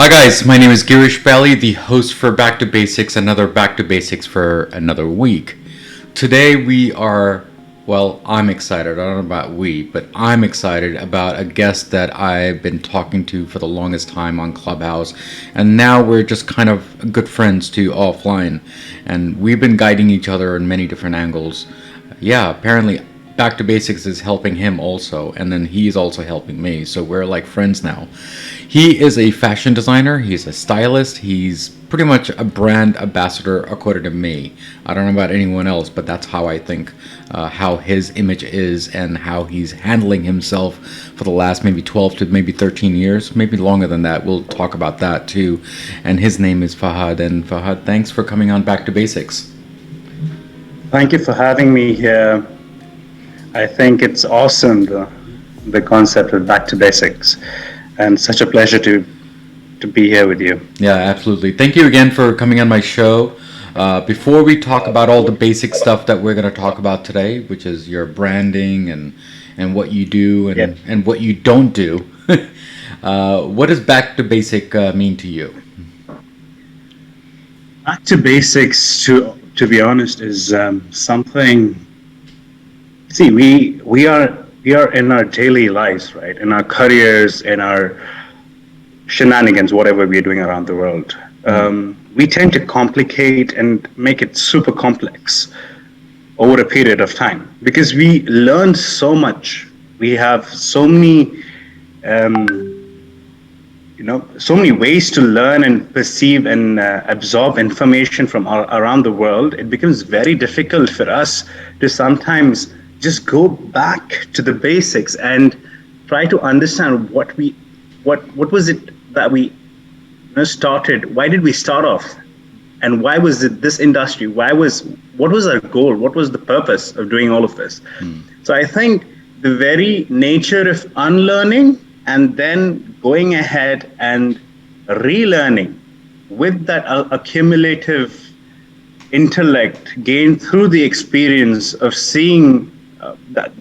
Hi guys, my name is Girish, the host for Back to Basics, another Back to Basics for another week. Today I'm excited. I don't know about we, but I'm excited about a guest that I've been talking to for the longest time on Clubhouse, and now we're just kind of good friends too offline, and we've been guiding each other in many different angles. Yeah, apparently Back to Basics is helping him also, and then he's also helping me, so we're like friends now. He is a fashion designer, he's a stylist, he's pretty much a brand ambassador according to me. I don't know about anyone else, but that's how I think how his image is and how he's handling himself for the last maybe 12 to maybe 13 years, maybe longer than that. We'll talk about that too. And his name is Fahad. And Fahad, thanks for coming on Back to Basics. Thank you for having me here. I think it's awesome, the concept of Back to Basics, and such a pleasure to be here with you. Yeah, absolutely. Thank you again for coming on my show. Before we talk about all the basic stuff that we're going to talk about today, which is your branding and what you do and what you don't do, what does Back to Basic mean to you? Back to Basics, to be honest, is something. See, we are in our daily lives, right? In our careers, in our shenanigans, whatever we're doing around the world. We tend to complicate and make it super complex over a period of time because we learn so much. We have so many, so many ways to learn and perceive and absorb information from around the world. It becomes very difficult for us to sometimes just go back to the basics and try to understand what was it that we started. Why did we start off, and why was it this industry? What was our goal? What was the purpose of doing all of this? So I think the very nature of unlearning and then going ahead and relearning with that accumulative intellect gained through the experience of seeing that,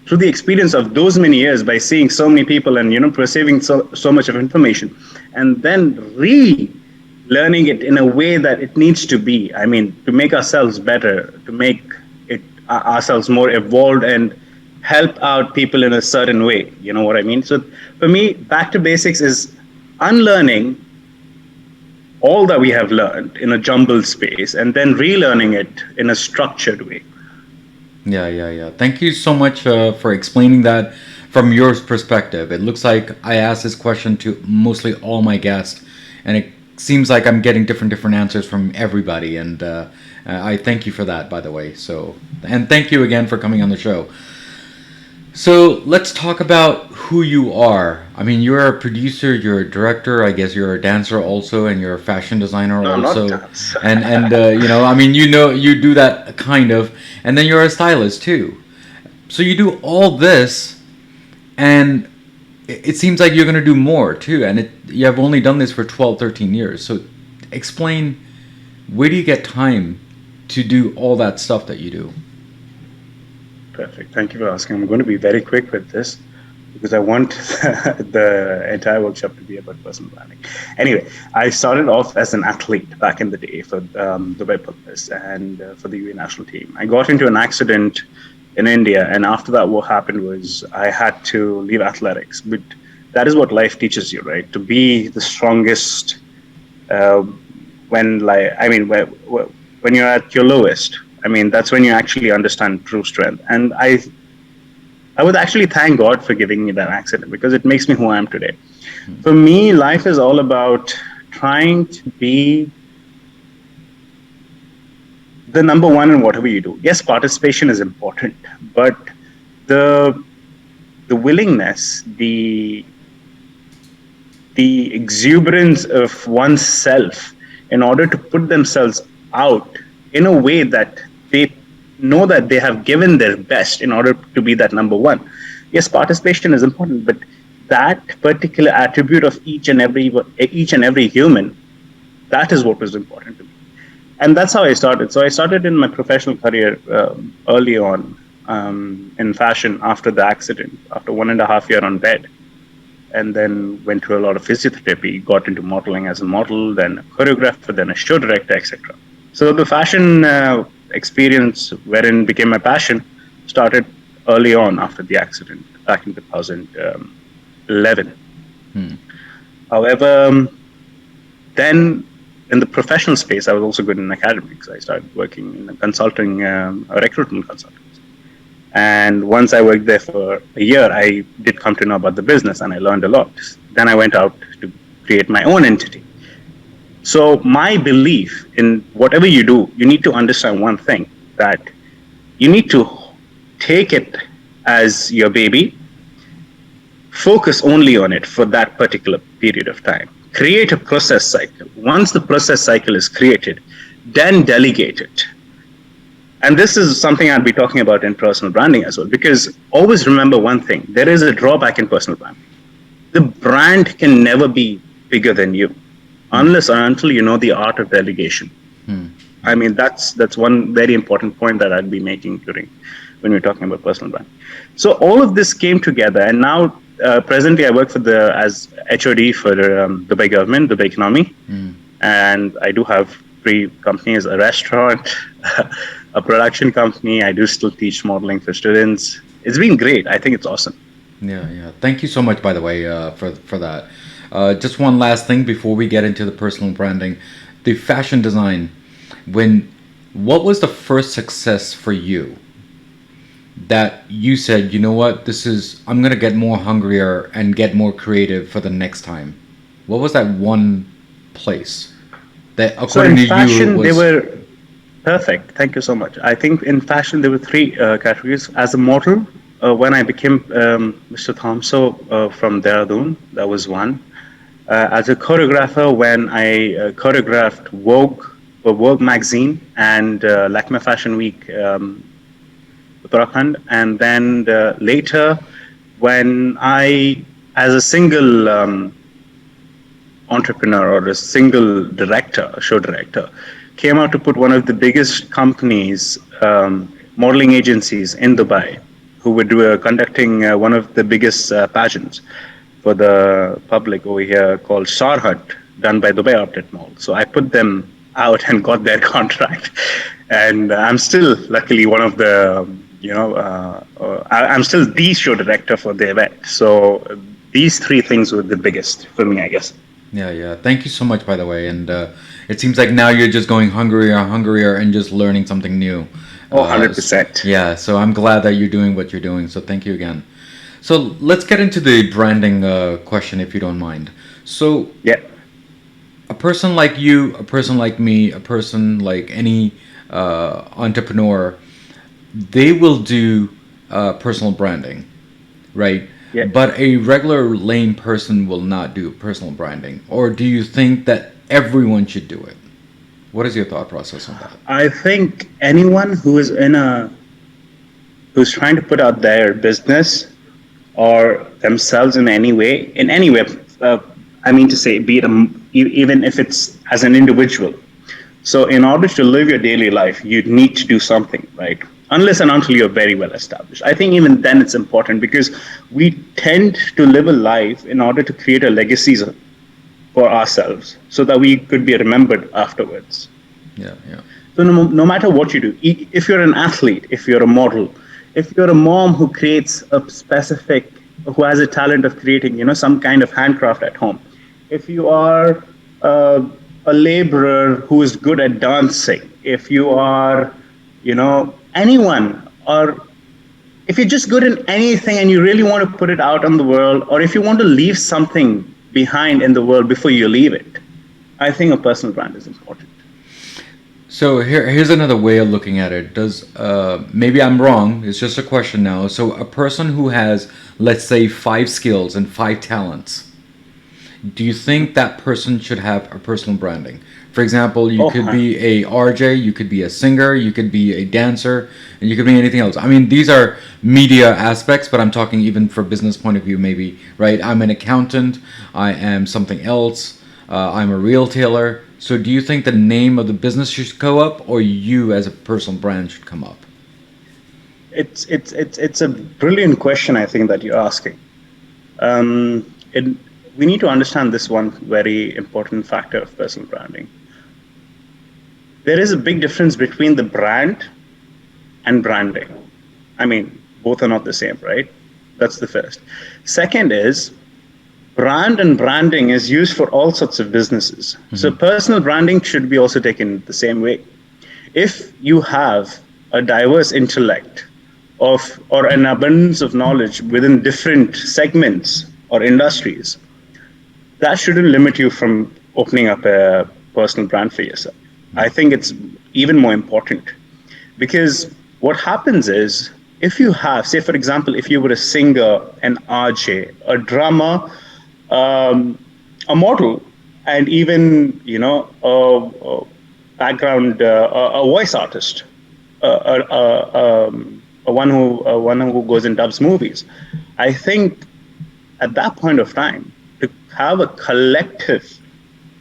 through the experience of those many years, by seeing so many people and perceiving so much of information, and then relearning it in a way that it needs to be. I mean, to make ourselves better, to make it ourselves more evolved and help out people in a certain way. You know what I mean? So for me, Back to Basics is unlearning all that we have learned in a jumbled space and then relearning it in a structured way. Yeah. Thank you so much for explaining that from your perspective. It looks like I asked this question to mostly all my guests, and it seems like I'm getting different answers from everybody. And I thank you for that, by the way. And thank you again for coming on the show. So let's talk about who you are. I mean, you're a producer, you're a director, I guess you're a dancer also, and you're a fashion designer also. Not dance. And I mean, you do that kind of, and then you're a stylist too. So you do all this, and it seems like you're going to do more too. And you have only done this for 12, 13 years. So explain, where do you get time to do all that stuff that you do? Perfect. Thank you for asking. I'm going to be very quick with this because I want the entire workshop to be about personal branding. Anyway, I started off as an athlete back in the day for the Web Purpose and for the UAE national team. I got into an accident in India, and after that, what happened was I had to leave athletics. But that is what life teaches you, right? To be the strongest when you're at your lowest. I mean, that's when you actually understand true strength. And I would actually thank God for giving me that accident because it makes me who I am today. For me, life is all about trying to be the number one in whatever you do. Yes, participation is important, but the willingness, the exuberance of oneself in order to put themselves out in a way that they know that they have given their best in order to be that number one. Yes, participation is important, but that particular attribute of each and every human, that is what was important to me. And that's how I started. So I started in my professional career early on in fashion after the accident, after 1.5 years on bed. and then went through a lot of physiotherapy, got into modeling as a model, then a choreographer, then a show director, etc. So the fashion experience, wherein became my passion, started early on after the accident back in 2011. Hmm. However, then in the professional space, I was also good in academics. I started working in a consulting, a recruitment consulting. And once I worked there for a year, I did come to know about the business and I learned a lot. Then I went out to create my own entity. So my belief in whatever you do, you need to understand one thing, that you need to take it as your baby, focus only on it for that particular period of time. Create a process cycle. Once the process cycle is created, then delegate it. And this is something I'll be talking about in personal branding as well, because always remember one thing, there is a drawback in personal branding. The brand can never be bigger than you unless or until you know the art of delegation. Hmm. I mean, that's one very important point that I'd be making during when we're talking about personal brand. So all of this came together, and now presently I work for the as HOD for Dubai government, Dubai economy, and I do have three companies: a restaurant, a production company. I do still teach modeling for students. It's been great. I think it's awesome. Yeah, yeah. Thank you so much, by the way, for that. Just one last thing before we get into the personal branding, the fashion design. When, what was the first success for you that you said, you know what, this is, I'm gonna get more hungrier and get more creative for the next time? What was that one place that, So according in to you, fashion, they was? were perfect. Thank you so much. I think in fashion there were three categories. As a model, when I became Mr. Thomso from Dehradun, that was one. As a choreographer, when I choreographed Vogue for Vogue magazine and Lakme Fashion Week, Uttarakhand, and then later when I, as a single entrepreneur or a single director, a show director, came out to put one of the biggest companies, modeling agencies in Dubai, who were conducting one of the biggest pageants for the public over here called Star Hunt, done by Dubai Outlet Mall. So I put them out and got their contract, and I'm still luckily one of the I'm still the show director for the event. So these three things were the biggest for me, I guess. Yeah, yeah. Thank you so much, by the way. And it seems like now you're just going hungrier, hungrier, and just learning something new. Oh, Uh, s- 100%. yeah, so I'm glad that you're doing what you're doing. So thank you again. So let's get into the branding question, if you don't mind. So Yeah. a person like you, a person like me, a person like any entrepreneur, they will do personal branding, right? Yeah. But a regular lame person will not do personal branding. Or do you think that everyone should do it? What is your thought process on that? I think anyone who's trying to put out their business or themselves in any way, uh, I mean to say, be it even if it's as an individual. So, in order to live your daily life, you need to do something, right? Unless and until you're very well established. I think even then it's important because we tend to live a life in order to create a legacy for ourselves so that we could be remembered afterwards. Yeah, yeah. So no matter what you do, if you're an athlete, if you're a model, if you're a mom who creates a specific, who has a talent of creating, some kind of handcraft at home, if you are a laborer who is good at dancing, if you are, anyone, or if you're just good in anything and you really want to put it out on the world, or if you want to leave something behind in the world before you leave it, I think a personal brand is important. So here's another way of looking at it. Does maybe I'm wrong? It's just a question now. So a person who has, let's say, 5 skills and 5 talents, do you think that person should have a personal branding? For example, you Oh, could be a RJ, you could be a singer, you could be a dancer, and you could be anything else. I mean, these are media aspects, but I'm talking even for business point of view, maybe, right? I'm an accountant, I am something else, I'm a retailer. So do you think the name of the business should go up, or you as a personal brand should come up? it's a brilliant question, I think, that you're asking. it, we need to understand this one very important factor of personal branding. There is a big difference between the brand and branding. I mean, both are not the same, right? That's the first. Second is brand and branding is used for all sorts of businesses. Mm-hmm. So personal branding should be also taken the same way. If you have a diverse intellect or an abundance of knowledge within different segments or industries, that shouldn't limit you from opening up a personal brand for yourself. I think it's even more important, because what happens is, if you have, say for example, if you were a singer, an RJ, a drummer, a model, and even a background, a voice artist, one who goes and dubs movies, I think at that point of time, to have a collective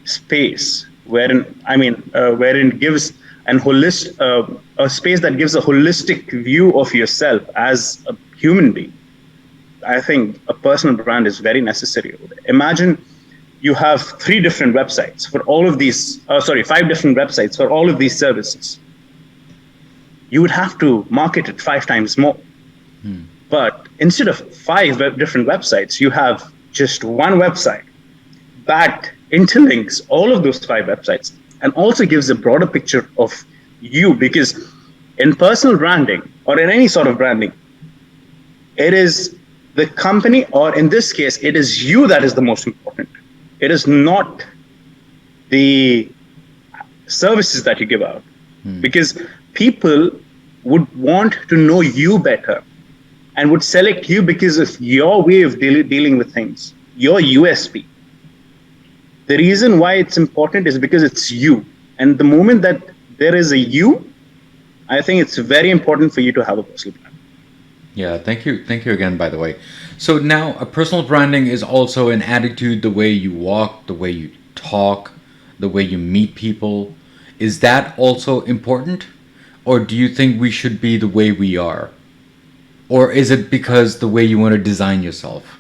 space wherein gives an a space that gives a holistic view of yourself as a human being, I think a personal brand is very necessary. Imagine you have 5 different websites for all of these services. You would have to market it 5 times more. But instead of 5 different websites, you have just one website that interlinks all of those 5 websites and also gives a broader picture of you. Because in personal branding, or in any sort of branding, it is the company, or in this case, it is you that is the most important. It is not the services that you give out. Because people would want to know you better and would select you because of your way of dealing with things, your USP. The reason why it's important is because it's you. And the moment that there is a you, I think it's very important for you to have a personal brand. Yeah, thank you. Thank you again, by the way. So now a personal branding is also an attitude, the way you walk, the way you talk, the way you meet people. Is that also important? Or do you think we should be the way we are? Or is it because the way you want to design yourself?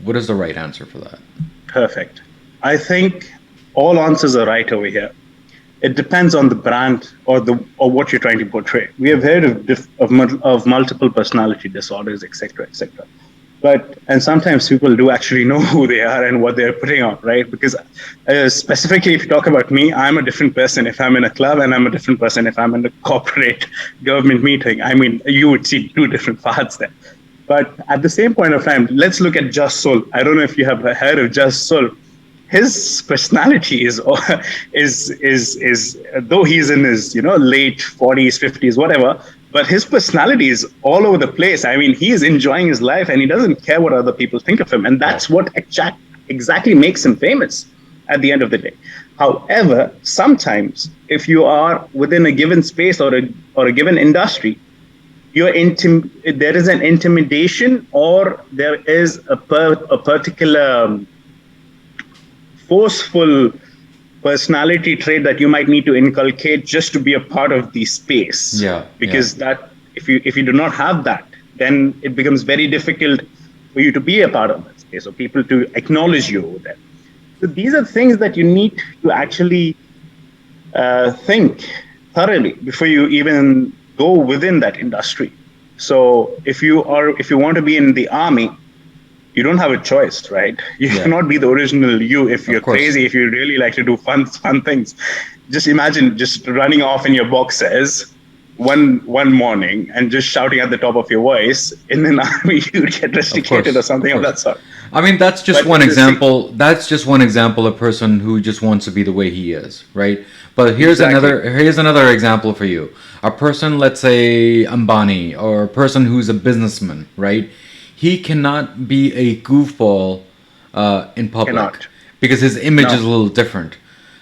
What is the right answer for that? Perfect. I think all answers are right over here. It depends on the brand or what you're trying to portray. We have heard of multiple personality disorders, etc., etc. And sometimes people do actually know who they are and what they're putting on, right? Because specifically, if you talk about me, I'm a different person if I'm in a club, and I'm a different person if I'm in a corporate government meeting. I mean, you would see 2 different Fahads there. But at the same point of time, let's look at Just Soul. I don't know if you have heard of Just Soul. His personality is though he's in his late 40s, 50s, whatever, but his personality is all over the place. I mean, he is enjoying his life and he doesn't care what other people think of him, and that's what exactly makes him famous at the end of the day. However, sometimes if you are within a given space or a given industry, there is an intimidation, or there is a particular forceful personality trait that you might need to inculcate just to be a part of the space. Because that if you do not have that, then it becomes very difficult for you to be a part of that space, or people to acknowledge you over there. So these are things that you need to actually think thoroughly before you even go within that industry. So if you want to be in the army, you don't have a choice, right? You cannot be the original you if you're crazy, if you really like to do fun things. Just imagine just running off in your boxers one morning and just shouting at the top of your voice. In an army, you'd get rusticated or something of that sort. I mean, that's just one example. That's just one example of a person who just wants to be the way he is, right? But here's another example for you. A person, let's say Ambani, or a person who's a businessman, right? He cannot be a goofball in public because his image is a little different.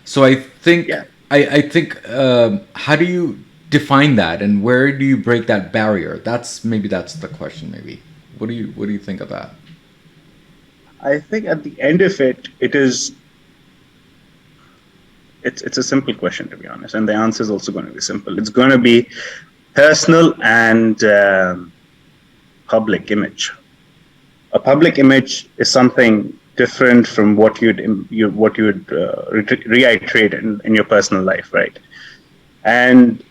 So I think how do you define that, and where do you break that barrier? That's the question. Maybe what do you think of that? I think at the end of it, it's a simple question, to be honest, and the answer is also going to be simple. It's going to be personal and public image. A public image is something different from what what you would reiterate in your personal life, right? And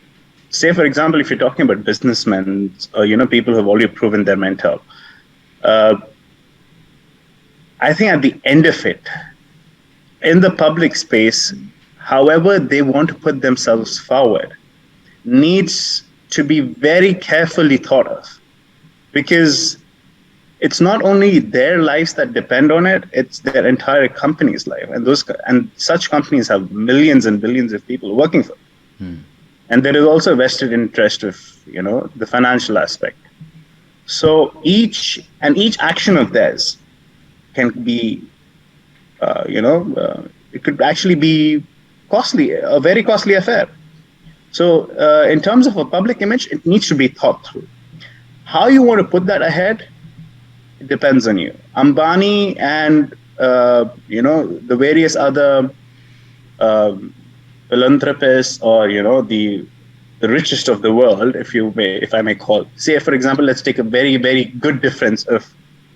say, for example, if you're talking about businessmen or people who have already proven their mentor, uh, I think at the end of it, in the public space, however they want to put themselves forward needs to be very carefully thought of, because it's not only their lives that depend on it, it's their entire company's life, and such companies have millions and billions of people working for them. And there is also a vested interest of the financial aspect. So each action of theirs can be it could actually be costly, a very costly affair. So in terms of a public image, it needs to be thought through. How you want to put that ahead, it depends on you. Ambani and the various other philanthropists, or the richest of the world, if I may call. Say, for example, let's take a very, very good difference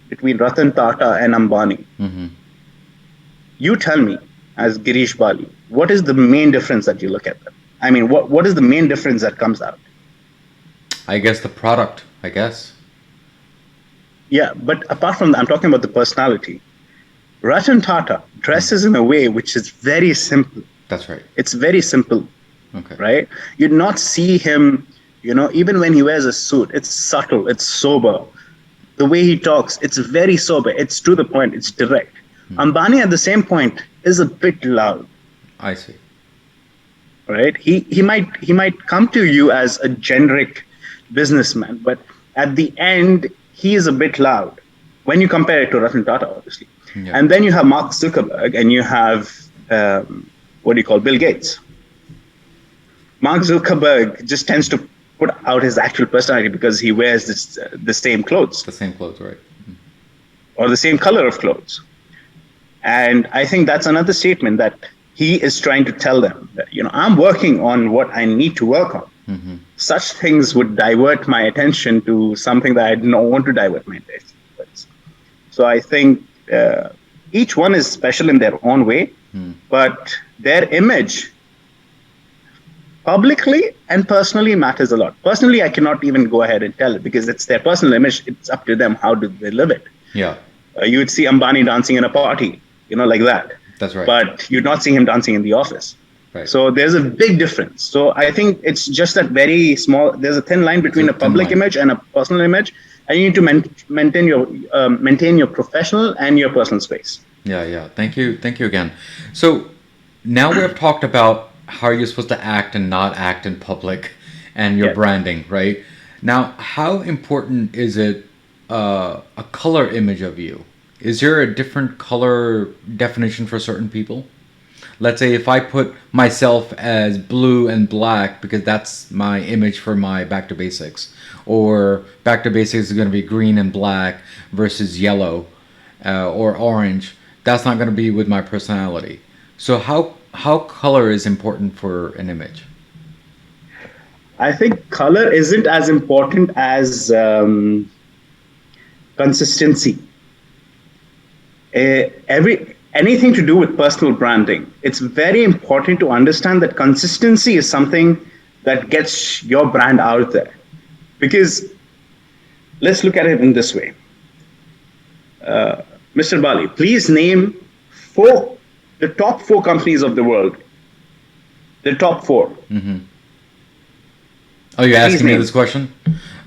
between Ratan Tata and Ambani. Mm-hmm. You tell me, as Girish Bali, what is the main difference that you look at them? I mean, what is the main difference that comes out? I guess the product, I guess. Yeah, but apart from that, I'm talking about the personality. Ratan Tata dresses in a way which is very simple. That's right. It's very simple. Okay. Right? You'd not see him, even when he wears a suit, it's subtle, it's sober. The way he talks, it's very sober, it's to the point, it's direct. Ambani at the same point is a bit loud. I see. Right? He might come to you as a generic businessman, but at the end, he is a bit loud when you compare it to Ratan Tata, obviously. Yeah. And then you have Mark Zuckerberg, and you have Bill Gates. Mark Zuckerberg just tends to put out his actual personality because he wears the same clothes. The same clothes, right? Mm-hmm. Or the same color of clothes. And I think that's another statement that he is trying to tell them that, I'm working on what I need to work on. Mm-hmm. Such things would divert my attention to something that I don't want to divert my attention towards. So I think each one is special in their own way, but their image publicly and personally matters a lot. Personally, I cannot even go ahead and tell it because it's their personal image. It's up to them. How do they live it? Yeah. You would see Ambani dancing in a party, like that. That's right. But you'd not see him dancing in the office. Right. So there's a big difference. So I think it's just that very small. There's a thin line between a public image and a personal image, and you need to maintain your professional and your personal space. Yeah. Thank you again. So now we have talked about how you're supposed to act and not act in public, and your branding, right? Now, how important is it a color image of you? Is there a different color definition for certain people? Let's say if I put myself as blue and black because that's my image for my Back to Basics, or Back to Basics is going to be green and black versus yellow or orange, that's not going to be with my personality. So how color is important for an image? I think color isn't as important as consistency. Anything to do with personal branding, it's very important to understand that consistency is something that gets your brand out there. Because let's look at it in this way. Mr. Bali, please name the top 4 companies of the world. The top 4. Mm-hmm. Oh, you're asking me this question?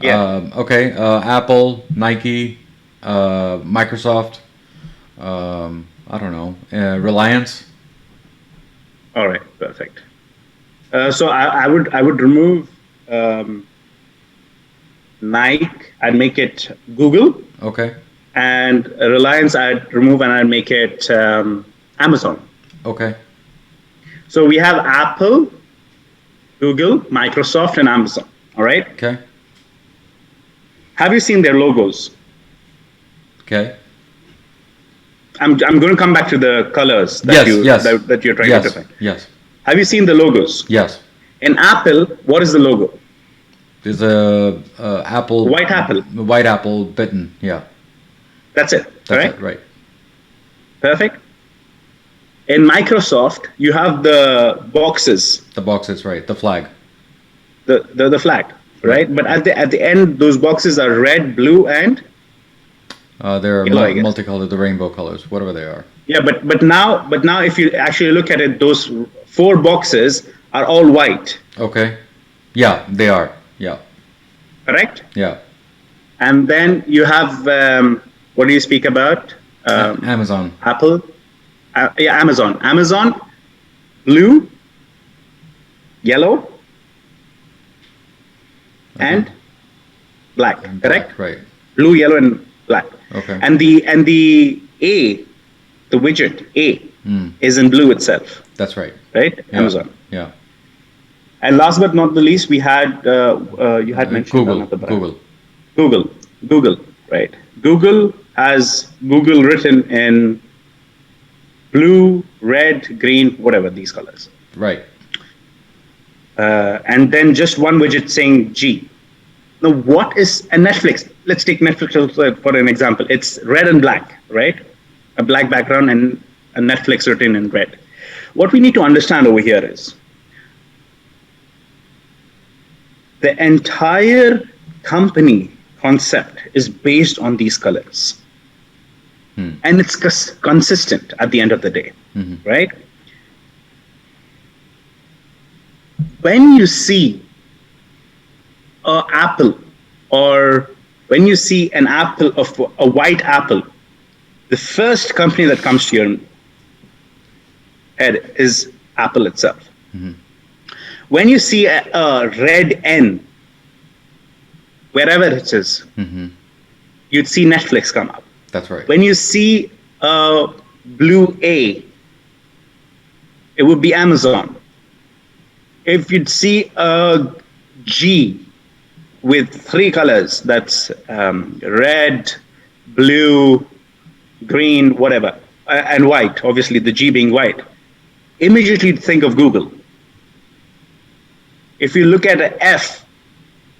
Yeah. Okay. Apple, Nike, Microsoft. I don't know. Reliance. All right. Perfect. So I would remove Nike. I'd make it Google. Okay. And Reliance, I'd remove and I'd make it Amazon. Okay. So we have Apple, Google, Microsoft, and Amazon. All right. Okay. Have you seen their logos? Okay. I'm going to come back to the colors that you're trying to define. Yes. Have you seen the logos? Yes. In Apple, what is the logo? There's a apple. White apple. White apple bitten. Yeah. That's it. That's it. Right. Perfect. In Microsoft, you have the boxes, The boxes, right? The flag. the flag, right? Right. But at the end, those boxes are red, blue, and They're yellow, I guess. multicolored, the rainbow colors, whatever they are. Yeah, but now, if you actually look at it, those four boxes are all white, Okay. Yeah, they are. Yeah. correct? Yeah. And then you have what do you speak about? Amazon. Apple, yeah, Amazon. Amazon, blue, yellow, Okay. and black, And correct? black, right. Blue, yellow, and black. Okay. And the A, the widget A, is in blue itself, That's right. right? Yeah. Amazon. Yeah. And last but not the least, we had you had mentioned Google. another brand. Google. Google, right? Google has Google written in blue, red, green, whatever these colors. Right. And then just one widget saying G. Now, what is a Netflix? Let's take Netflix for an example. It's red and black, right? A black background and a Netflix written in red. What we need to understand over here is the entire company concept is based on these colors. And it's consistent at the end of the day, right? When you see an apple, or when you see an apple, of a white apple, the first company that comes to your head is Apple itself. When you see a red N, wherever it is, you'd see Netflix come up. That's right. When you see a blue A, it would be Amazon. If you'd see a G with three colors, that's red, blue, green, whatever, and white, obviously the G being white, immediately think of Google. If you look at an F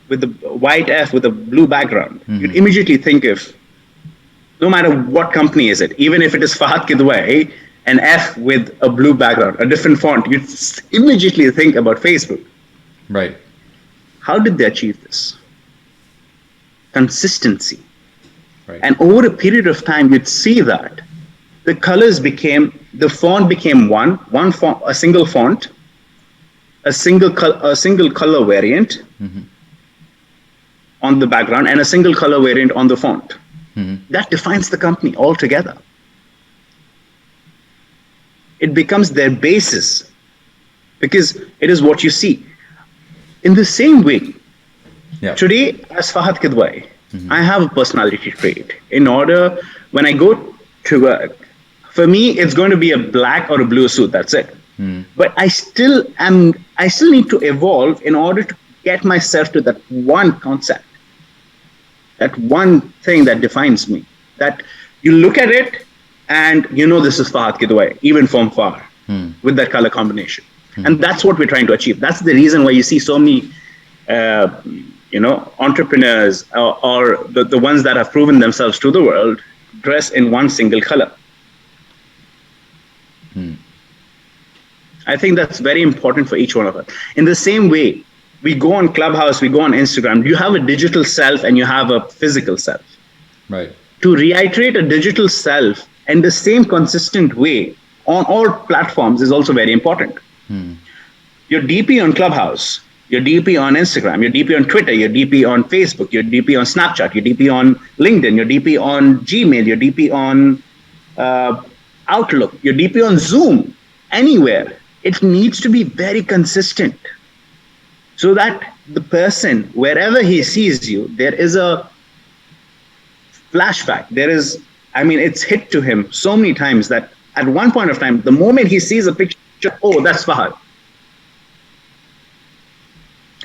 with the white F with a blue background, you'd immediately think of, no matter what company is it, even if it is Fahad Kidwai, an F with a blue background, a different font, you'd immediately think about Facebook. Right. How did they achieve this? Consistency. Right. And over a period of time, you'd see that the colors became, the font became one font, a single font, a single color variant on the background, and a single color variant on the font. That defines the company altogether. It becomes their basis because it is what you see. In the same way, today, as Fahad Kidwai, I have a personality trait. In order, when I go to work, for me, it's going to be a black or a blue suit. That's it. But I still need to evolve in order to get myself to that one concept, that one thing that defines me. That you look at it and you know this is Fahad Kidwai, even from far, with that color combination. And that's what we're trying to achieve. That's the reason why you see so many entrepreneurs or the ones that have proven themselves to the world dress in one single color. I think that's very important for each one of us. In the same way, we go on Clubhouse, we go on Instagram. You have a digital self and you have a physical self. Right. To reiterate a digital self in the same consistent way on all platforms is also very important. Your DP on Clubhouse, your DP on Instagram, your DP on Twitter, your DP on Facebook, your DP on Snapchat, your DP on LinkedIn, your DP on Gmail, your DP on Outlook, your DP on Zoom, anywhere. It needs to be very consistent so that the person, wherever he sees you, there is a flashback. It's hit to him so many times that at one point of time, the moment he sees a picture, oh, that's Fahad.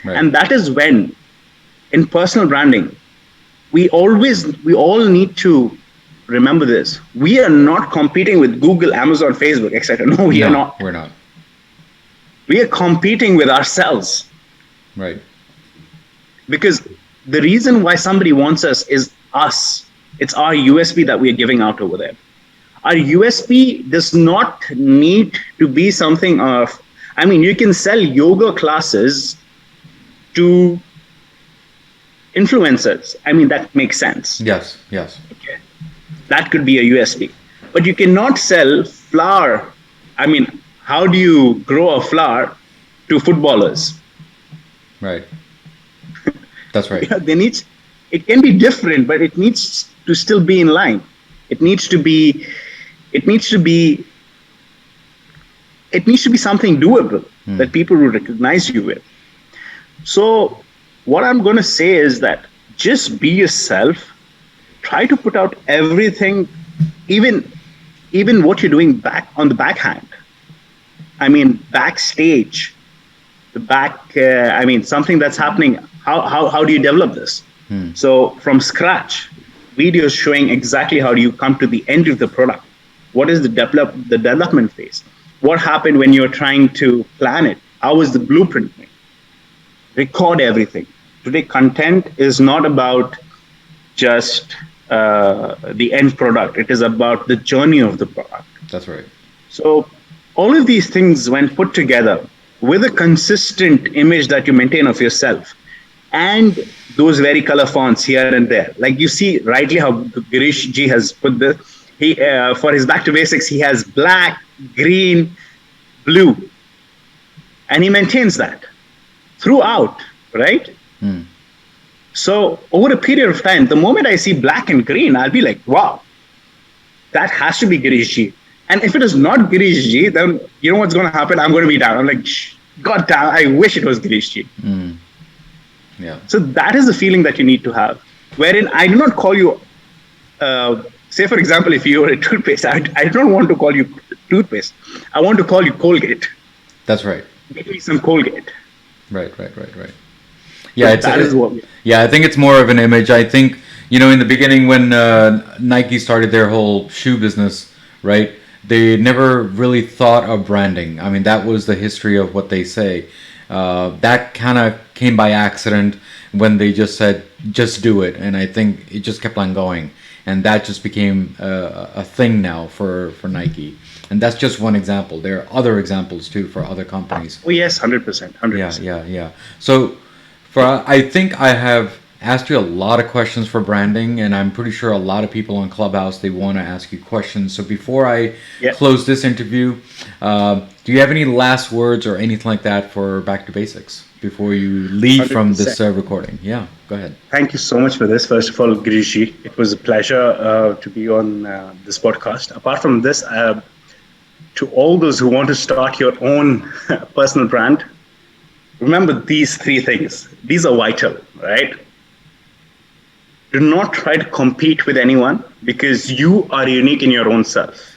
Right. And that is when, in personal branding, we all need to remember this. We are not competing with Google, Amazon, Facebook, etc. No, we are not. We're not. We are competing with ourselves. Right. Because the reason why somebody wants us is us. It's our USP that we are giving out over there. Our USP does not need to be something of, I mean, you can sell yoga classes to influencers. I mean, that makes sense. Yes, yes. Okay. That could be a USP. But you cannot sell flour. I mean, how do you grow a flour to footballers? Right. That's right. They need, it can be different, but it needs to still be in line. It needs to be, it needs to be, it needs to be something doable that people will recognize you with. So what I'm going to say is that just be yourself. Try to put out everything, even what you're doing back on the backhand. I mean, backstage, the back. I mean, something that's happening. How do you develop this? So from scratch, videos showing exactly how do you come to the end of the product. What is the development phase? What happened when you're trying to plan it? How was the blueprint made? Record everything. Today, content is not about just the end product. It is about the journey of the product. That's right. So all of these things, when put together with a consistent image that you maintain of yourself, and those very color fonts here and there, like you see rightly how Girish ji has put this. He for his Back to Basics, he has black, green, blue, and he maintains that throughout, right? So over a period of time, the moment I see black and green, I'll be like, wow, that has to be Girish ji. And if it is not Girish ji, then you know what's going to happen? I'm going to be down. I'm like, God damn, I wish it was Girish ji. Yeah. So that is the feeling that you need to have, wherein I do not call you, say for example, if you were a toothpaste, I don't want to call you toothpaste. I want to call you Colgate. That's right. Give me some Colgate. Right. Yeah, So I think it's more of an image. I think, in the beginning when Nike started their whole shoe business, right? They never really thought of branding. I mean, that was the history of what they say. That kind of came by accident when they just said, just do it. And I think it just kept on going. And that just became a thing now for Nike. And that's just one example. There are other examples too for other companies. Oh yes, 100%. 100%. Yeah. So I think I have asked you a lot of questions for branding, and I'm pretty sure a lot of people on Clubhouse, they want to ask you questions. So before I close this interview, do you have any last words or anything like that for Back to Basics before you leave 100%. From this recording? Yeah, go ahead. Thank you so much for this. First of all, Girish, it was a pleasure to be on this podcast. Apart from this, to all those who want to start your own personal brand, remember these three things. These are vital, right? Do not try to compete with anyone because you are unique in your own self.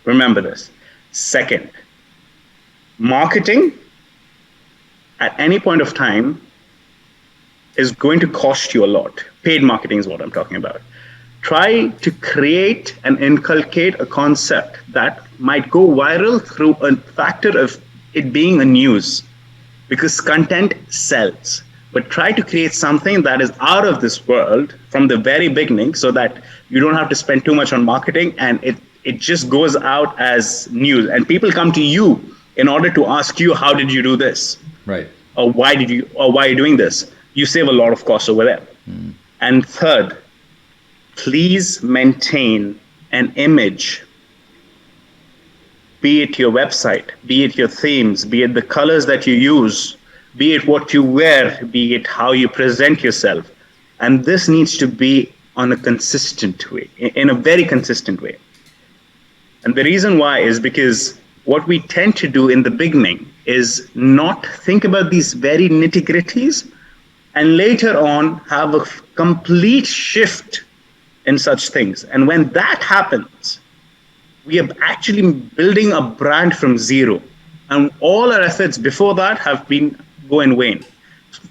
Remember this. Second, marketing at any point of time is going to cost you a lot. Paid marketing is what I'm talking about. Try to create and inculcate a concept that might go viral through a factor of it being a news, because content sells. But try to create something that is out of this world from the very beginning so that you don't have to spend too much on marketing, and it just goes out as news. And people come to you in order to ask you, how did you do this? Right. Or why are you doing this? You save a lot of costs over there. And third, please maintain an image, be it your website, be it your themes, be it the colors that you use, be it what you wear, be it how you present yourself. And this needs to be on a consistent way, in a very consistent way. And the reason why is because what we tend to do in the beginning is not think about these very nitty-gritties, and later on have a complete shift in such things. And when that happens, we are actually building a brand from zero. And all our efforts before that have been go in vain.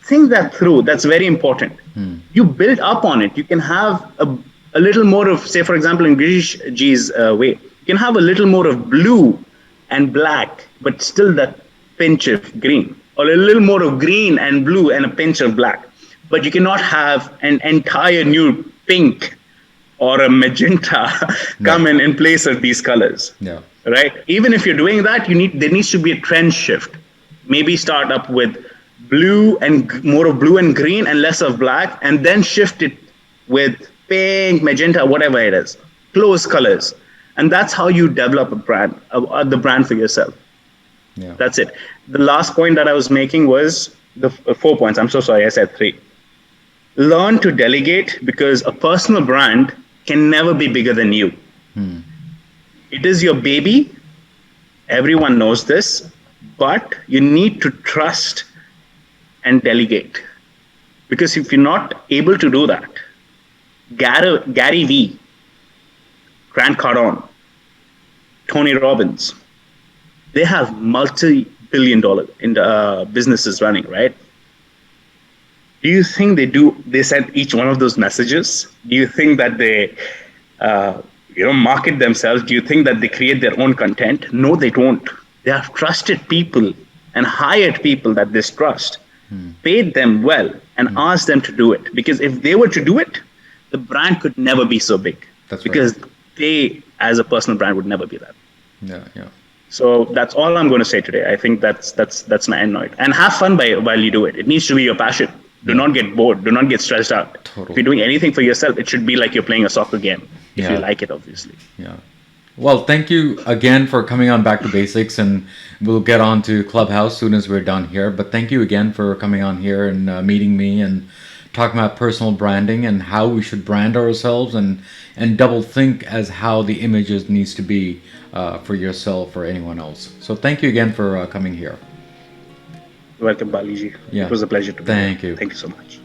Think that through. That's very important. You build up on it. You can have a little more of, say, for example, in Girish ji's way, you can have a little more of blue and black, but still that pinch of green, or a little more of green and blue and a pinch of black. But you cannot have an entire new pink or a magenta come in place of these colors. Yeah. Right? Even if you're doing that, there needs to be a trend shift. Maybe start up with blue and more of blue and green and less of black, and then shift it with pink, magenta, whatever it is, close colors, and that's how you develop a brand, the brand for yourself. Yeah. That's it. The last point that I was making was the 4 points. I'm so sorry, I said 3. Learn to delegate, because a personal brand can never be bigger than you. It is your baby. Everyone knows this, but you need to trust and delegate. Because if you're not able to do that, Gary Vee, Grant Cardone, Tony Robbins, they have multi-billion-dollar businesses running, right? Do you think they send each one of those messages? Do you think that they market themselves? Do you think that they create their own content? No, they don't. They have trusted people and hired people that they trust, paid them well, and asked them to do it. Because if they were to do it, the brand could never be so big. That's because right. They, as a personal brand, would never be that. Yeah. So that's all I'm going to say today. I think that's my end note. And have fun while you do it. It needs to be your passion. Do not get bored. Do not get stressed out. Totally. If you're doing anything for yourself, it should be like you're playing a soccer game. If you like it, obviously. Yeah. Well, thank you again for coming on Back to Basics, and we'll get on to Clubhouse soon as we're done here. But thank you again for coming on here and meeting me and talking about personal branding and how we should brand ourselves and double think as how the images needs to be for yourself or anyone else. So thank you again for coming here. Welcome, Baliji. Yeah. It was a pleasure to be Thank here. you. Thank you so much.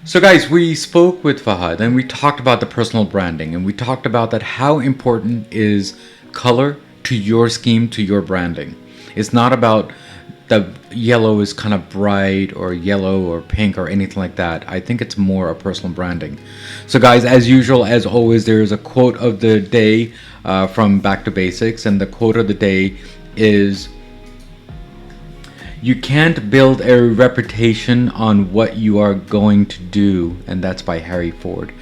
So guys, we spoke with Fahad and we talked about the personal branding, and we talked about that how important is color to your scheme, to your branding. It's not about the yellow is kind of bright or yellow or pink or anything like that. I think it's more a personal branding. So guys, as usual, as always, there is a quote of the day from Back to Basics, and the quote of the day is, "You can't build a reputation on what you are going to do," and that's by Harry Ford.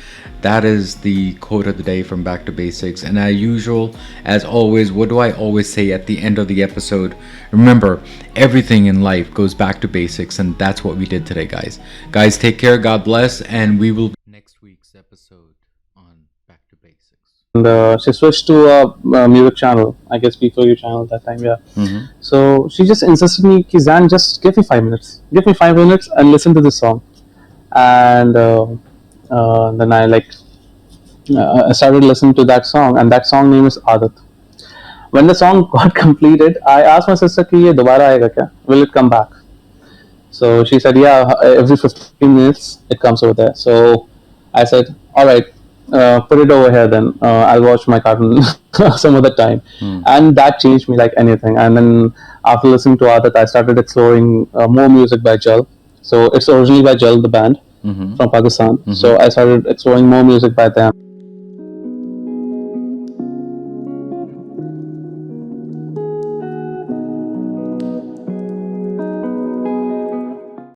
That is the quote of the day from Back to Basics. And as usual, as always, what do I always say at the end of the episode? Remember, everything in life goes back to basics, and that's what we did today, guys. Guys, take care, God bless, and we will next week's episode on Back to Basics. And she switched to a music channel, I guess B4U channel at that time, yeah. So she just insisted me, Zan, just give me 5 minutes. Give me 5 minutes and listen to this song. And then I started listening to that song, and that song name is Adat. When the song got completed, I asked my sister, ki ye dobara aayega kya? Will it come back? So she said, yeah, every 15 minutes it comes over there. So I said, all right, put it over here then. I'll watch my cartoon some other time. And that changed me like anything. And then after listening to Adat, I started exploring more music by Jal. So it's originally by Jal, the band from Pakistan. So I started exploring more music by them.